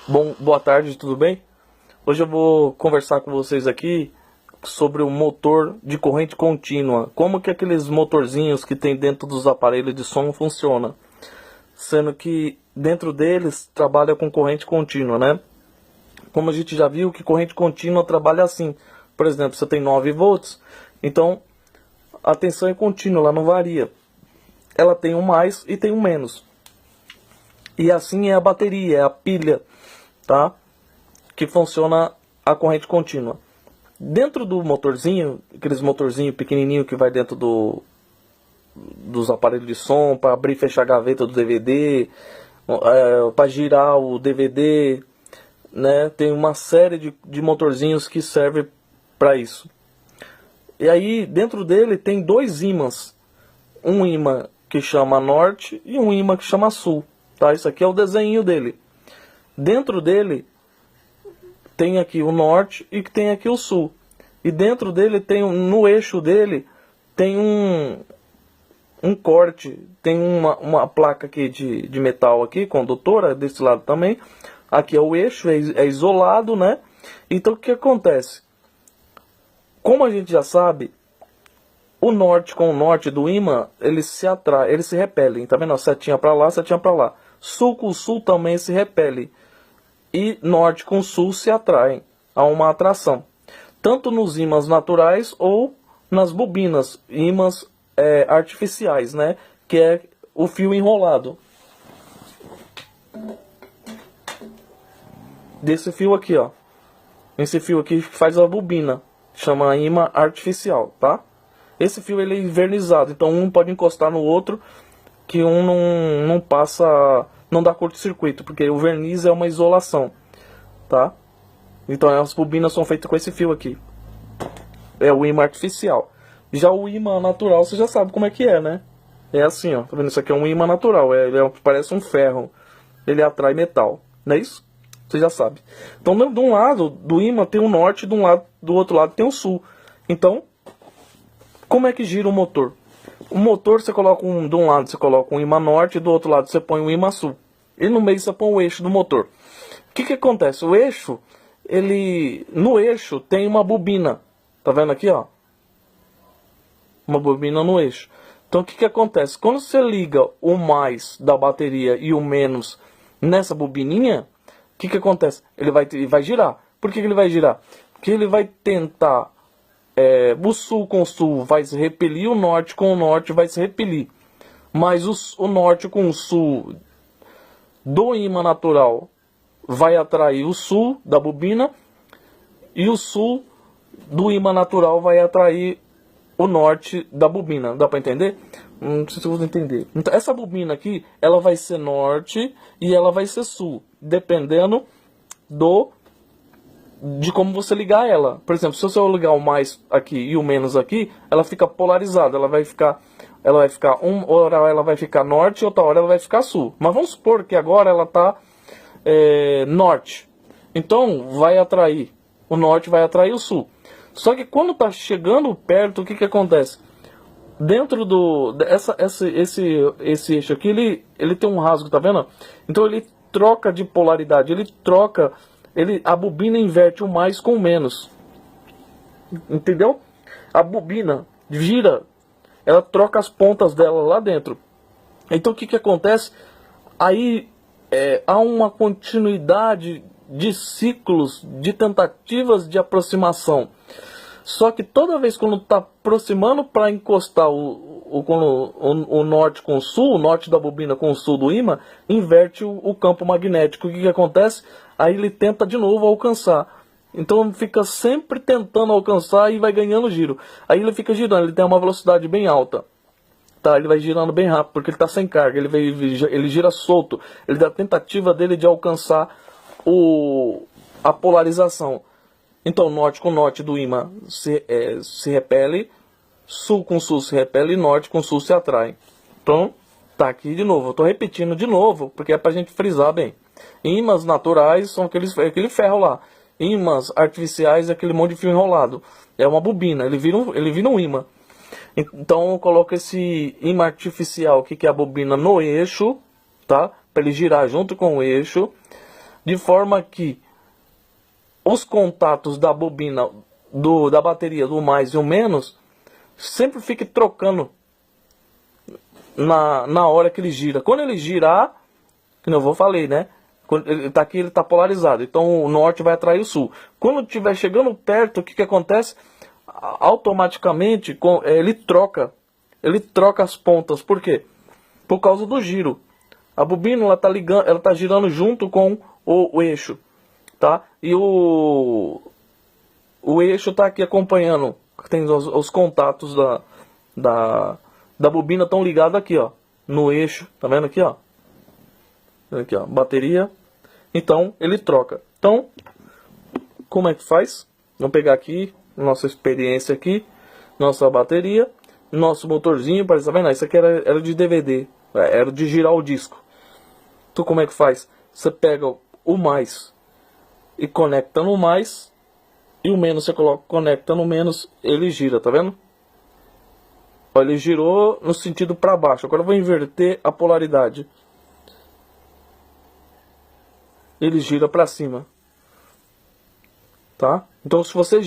Boa tarde, tudo bem? Hoje eu vou conversar com vocês aqui sobre o motor de corrente contínua. Como que aqueles motorzinhos que tem dentro dos aparelhos de som funciona. Sendo que dentro deles trabalha com corrente contínua, né? Como a gente já viu que corrente contínua trabalha assim. Por exemplo, você tem 9 volts, então a tensão é contínua, ela não varia. Ela tem um mais e tem um menos. E assim é a bateria, é a pilha, tá? Que funciona a corrente contínua. Dentro do motorzinho, aqueles motorzinho pequenininho que vai dentro dos aparelhos de som, para abrir e fechar a gaveta do DVD, para girar o DVD, né? Tem uma série de motorzinhos que serve para isso. E aí dentro dele tem dois ímãs, um ímã que chama norte e um ímã que chama sul, tá? Isso aqui é o desenho dele. Dentro dele tem aqui o norte e tem aqui o sul. E dentro dele tem, no eixo dele, tem um corte, tem uma placa aqui de metal aqui, condutora, desse lado também. Aqui é o eixo, é isolado, né? Então o que acontece? Como a gente já sabe, o norte com o norte do ímã, eles se atraem, eles se repelem, tá vendo? Setinha para lá, setinha para lá. Sul com sul também se repele. E norte com sul se atraem, há uma atração. Tanto nos ímãs naturais ou nas bobinas, ímãs artificiais, né? Que é o fio enrolado. Desse fio aqui, ó. Esse fio aqui faz a bobina, chama ímã artificial, tá? Esse fio ele é invernizado, então um pode encostar no outro, que um não passa, não dá curto-circuito, porque o verniz é uma isolação, tá? Então as bobinas são feitas com esse fio aqui. É o ímã artificial. Já o ímã natural, você já sabe como é que é, né? É assim, ó. Tá vendo? Isso aqui é um ímã natural. Parece um ferro. Ele atrai metal. Não é isso? Você já sabe. Então, de um lado do ímã tem o norte, do outro lado tem o sul. Então, como é que gira o motor? O motor, você coloca de um lado você coloca um ímã norte, e do outro lado você põe um ímã sul. E no meio você põe o eixo do motor. O que acontece? O eixo, no eixo tem uma bobina. Tá vendo aqui, ó? Uma bobina no eixo. Então o que acontece? Quando você liga o mais da bateria e o menos nessa bobininha, o que acontece? Ele vai girar. Por que ele vai girar? Porque ele vai tentar, o sul com o sul vai se repelir, o norte com o norte vai se repelir. Mas o norte com o sul do ímã natural vai atrair o sul da bobina, e o sul do ímã natural vai atrair o norte da bobina. Dá para entender? Não sei se vocês entender. Então, essa bobina aqui, ela vai ser norte e ela vai ser sul, dependendo de como você ligar ela. Por exemplo, se você ligar o mais aqui e o menos aqui, ela fica polarizada. Ela vai ficar uma hora ela vai ficar norte, outra hora ela vai ficar sul. Mas vamos supor que agora ela está norte. Então vai atrair o norte, vai atrair o sul. Só que quando está chegando perto, o que acontece? Dentro esse eixo aqui, ele tem um rasgo, tá vendo? Então ele troca de polaridade, a bobina inverte o mais com o menos. Entendeu? A bobina gira, ela troca as pontas dela lá dentro. Então o que acontece? Aí há uma continuidade de ciclos, de tentativas de aproximação. Só que toda vez quando está aproximando para encostar o norte com o sul, o norte da bobina com o sul do ímã, inverte o campo magnético. O que acontece? Aí ele tenta de novo alcançar. Então fica sempre tentando alcançar e vai ganhando giro. Aí ele fica girando, ele tem uma velocidade bem alta. Tá, ele vai girando bem rápido, porque ele está sem carga, ele gira solto. Ele dá a tentativa dele de alcançar a polarização. Então norte com norte do ímã se repele, sul com sul se repele e norte com sul se atrai. Então tá aqui de novo, eu estou repetindo de novo, porque é para a gente frisar bem. Ímãs naturais são aquele ferro lá. Ímãs artificiais é aquele monte de fio enrolado. É uma bobina, ele vira um ímã. Então eu coloco esse ímã artificial, que é a bobina, no eixo, tá? Para ele girar junto com o eixo. de forma que os contatos da bobina, da bateria, do mais e o menos, sempre fique trocando na hora que ele gira. Quando ele girar, que eu falei, né? Quando ele tá aqui, ele tá polarizado. Então o norte vai atrair o sul. Quando estiver chegando perto, o que acontece? Automaticamente ele troca as pontas. Por quê? Por causa do giro. A bobina ela tá girando junto com o eixo, tá? E o eixo tá aqui acompanhando. Tem os contatos da bobina estão ligados aqui, ó, no eixo. Tá vendo aqui, ó? Aqui, ó, bateria. Então ele troca. Então, como é que faz? Vamos pegar aqui nossa experiência aqui, nossa bateria, nosso motorzinho, parece, tá vendo? Isso aqui era de DVD, era de girar o disco. Então como é que faz? Você pega o mais e conecta no mais, e o menos você conecta no menos, ele gira, tá vendo? Ó, ele girou no sentido para baixo. Agora eu vou inverter a polaridade. Ele gira para cima, tá? Então se você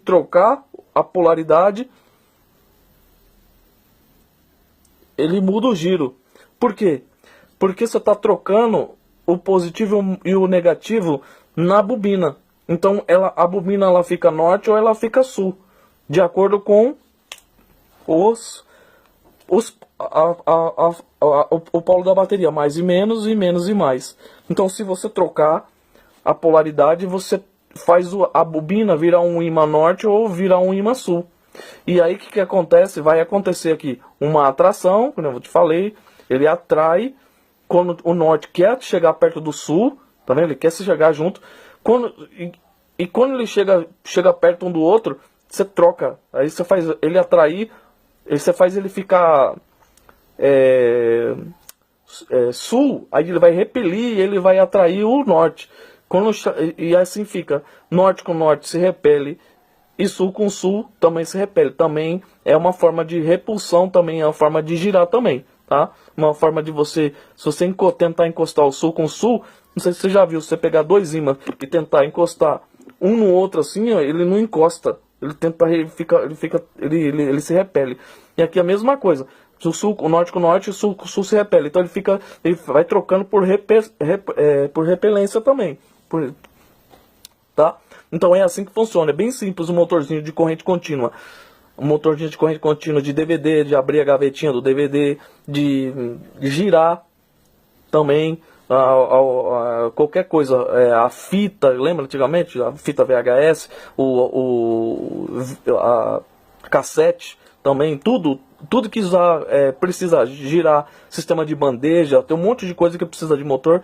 trocar a polaridade, ele muda o giro. Por quê? Porque você está trocando o positivo e o negativo na bobina. Então a bobina ela fica norte ou ela fica sul, de acordo com o polo da bateria, mais e menos e menos e mais. Então se você trocar a polaridade, você faz a bobina virar um ímã norte ou virar um ímã sul. E aí o que acontece? Vai acontecer aqui uma atração, como eu te falei, ele atrai quando o norte quer chegar perto do sul, tá vendo? Ele quer se chegar junto. Quando ele chega perto um do outro, você troca. Aí você faz ele atrair, você faz ele ficar sul, aí ele vai repelir e ele vai atrair o norte. E assim fica, norte com norte se repele, e sul com sul também se repele. Também é uma forma de repulsão, também é uma forma de girar também, tá? Uma forma de você, se você tentar encostar o sul com o sul, não sei se você já viu, se você pegar dois ímãs e tentar encostar um no outro assim, ó, ele não encosta. Ele tenta, ele se repele. E aqui a mesma coisa. O norte com o norte, o sul com o sul se repele. Então ele vai trocando por repelência também. Tá? Então é assim que funciona. É bem simples o motorzinho de corrente contínua. Um motorzinho de corrente contínua de DVD, de abrir a gavetinha do DVD, de girar também. Qualquer coisa, a fita, lembra antigamente? A fita VHS, a cassete também, tudo que precisa girar, sistema de bandeja, tem um monte de coisa que precisa de motor.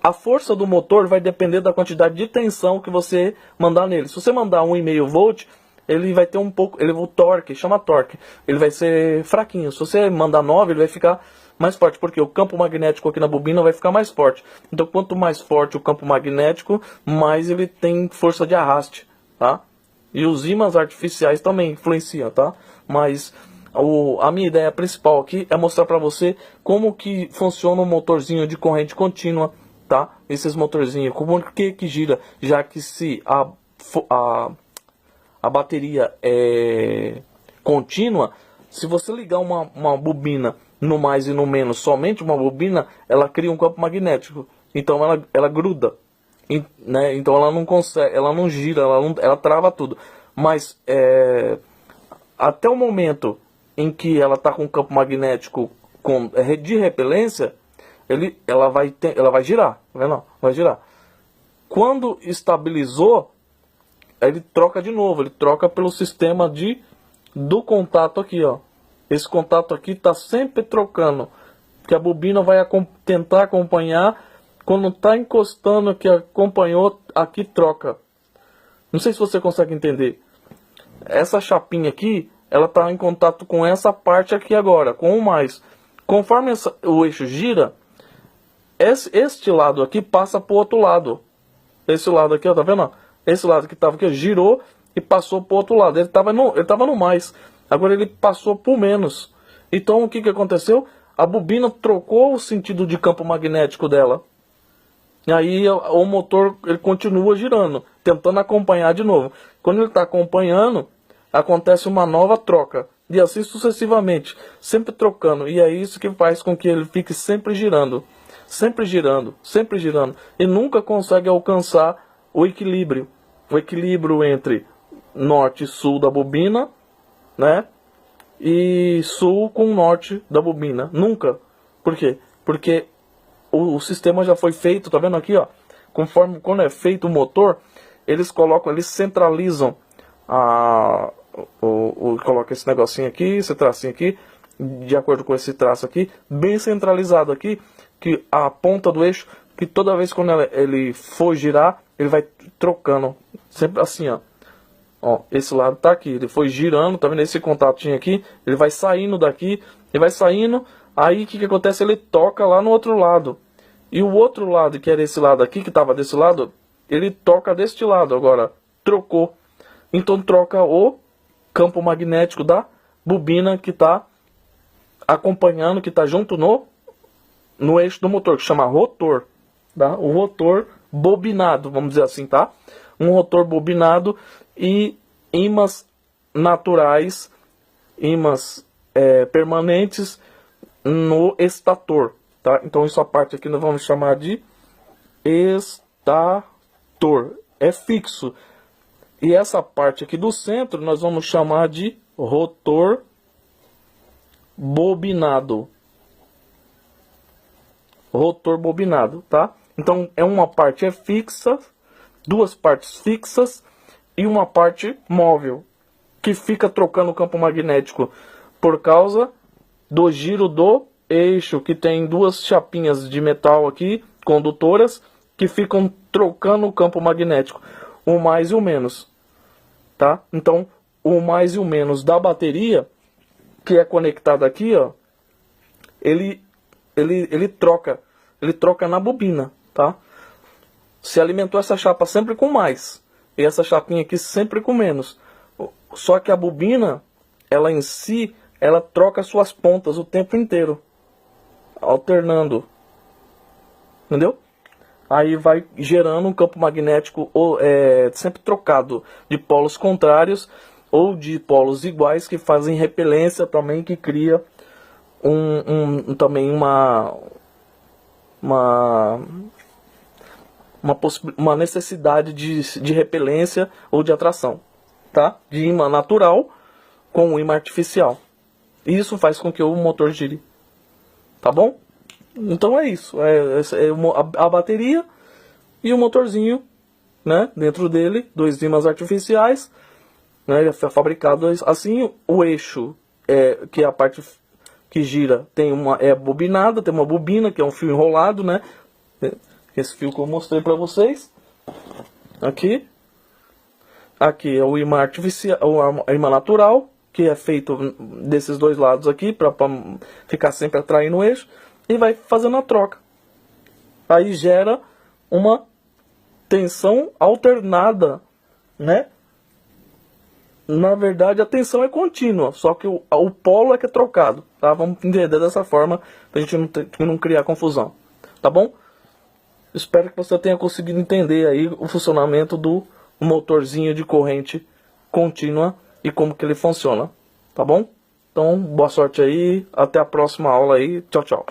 A força do motor vai depender da quantidade de tensão que você mandar nele. Se você mandar 1,5 volt, ele vai ter o torque, chama torque, ele vai ser fraquinho. Se você mandar 9, ele vai ficar mais forte, porque o campo magnético aqui na bobina vai ficar mais forte. Então quanto mais forte o campo magnético, mais ele tem força de arraste, tá? E os ímãs artificiais também influenciam, tá? Mas a minha ideia principal aqui é mostrar para você como que funciona um motorzinho de corrente contínua, tá? Esses motorzinhos, como que gira, já que se a bateria é contínua, se você ligar uma bobina no mais e no menos, somente uma bobina, ela cria um campo magnético. Então ela gruda, né? Então ela não consegue, ela não gira, ela trava tudo. Mas até o momento em que ela está com um campo magnético de repelência, ela vai girar, tá vendo? Vai girar. Quando estabilizou, ele troca de novo, ele troca pelo sistema do contato aqui, ó. Esse contato aqui está sempre trocando, que a bobina vai tentar acompanhar. Quando está encostando que acompanhou, aqui troca. Não sei se você consegue entender. Essa chapinha aqui, ela está em contato com essa parte aqui agora, com o mais. Conforme o eixo gira, este lado aqui passa para o outro lado. Esse lado aqui, ó, tá vendo? Esse lado que estava aqui, ó, girou e passou para o outro lado. Ele estava no mais. Agora ele passou por menos. Então o que aconteceu? A bobina trocou o sentido de campo magnético dela. E aí o motor ele continua girando, tentando acompanhar de novo. Quando ele está acompanhando, acontece uma nova troca. E assim sucessivamente, sempre trocando. E é isso que faz com que ele fique sempre girando. Sempre girando, sempre girando. E nunca consegue alcançar o equilíbrio. O equilíbrio entre norte e sul da bobina, né? E sul com norte da bobina. Nunca. Por quê? Porque o sistema já foi feito, tá vendo aqui, ó? Conforme quando é feito o motor, eles colocam, eles centralizam coloca esse negocinho aqui, esse tracinho aqui, de acordo com esse traço aqui, bem centralizado aqui, que a ponta do eixo, que toda vez quando ele for girar, ele vai trocando, sempre assim, ó. Ó, esse lado tá aqui, ele foi girando, tá vendo esse contatinho aqui? Ele vai saindo daqui, ele vai saindo, aí o que acontece? Ele toca lá no outro lado. E o outro lado, que era esse lado aqui, que tava desse lado, ele toca deste lado, agora trocou. Então troca o campo magnético da bobina que tá acompanhando, que tá junto no eixo do motor, que chama rotor, tá? O rotor bobinado, vamos dizer assim, tá? Um rotor bobinado e ímãs naturais, ímãs permanentes no estator, tá? Então isso a parte aqui nós vamos chamar de estator, é fixo. E essa parte aqui do centro nós vamos chamar de rotor bobinado. Rotor bobinado, tá? Então é uma parte fixa, duas partes fixas e uma parte móvel, que fica trocando o campo magnético por causa do giro do eixo, que tem duas chapinhas de metal aqui, condutoras, que ficam trocando o campo magnético, o mais e o menos, tá? Então, o mais e o menos da bateria, que é conectado aqui, ó, ele troca na bobina, tá? Se alimentou essa chapa sempre com mais, e essa chapinha aqui sempre com menos. Só que a bobina, ela em si, ela troca suas pontas o tempo inteiro, alternando, entendeu? Aí vai gerando um campo magnético sempre trocado de polos contrários ou de polos iguais, que fazem repelência também, que cria também uma necessidade de repelência ou de atração, tá? De imã natural com o imã artificial. Isso faz com que o motor gire, tá bom? Então é isso, a bateria e o motorzinho, né? Dentro dele, dois ímãs artificiais, né? Fabricado assim. O eixo, que é a parte que gira, é bobinada, tem uma bobina, que é um fio enrolado, né? Esse fio que eu mostrei para vocês. Aqui é o imã artificial, o imã natural, que é feito desses dois lados aqui, para ficar sempre atraindo o eixo, e vai fazendo a troca. Aí gera uma tensão alternada, né? Na verdade a tensão é contínua, só que o polo é que é trocado, tá? Vamos entender dessa forma, pra gente não criar confusão, tá bom? Espero que você tenha conseguido entender aí o funcionamento do motorzinho de corrente contínua e como que ele funciona, tá bom? Então, boa sorte aí, até a próxima aula aí, tchau, tchau.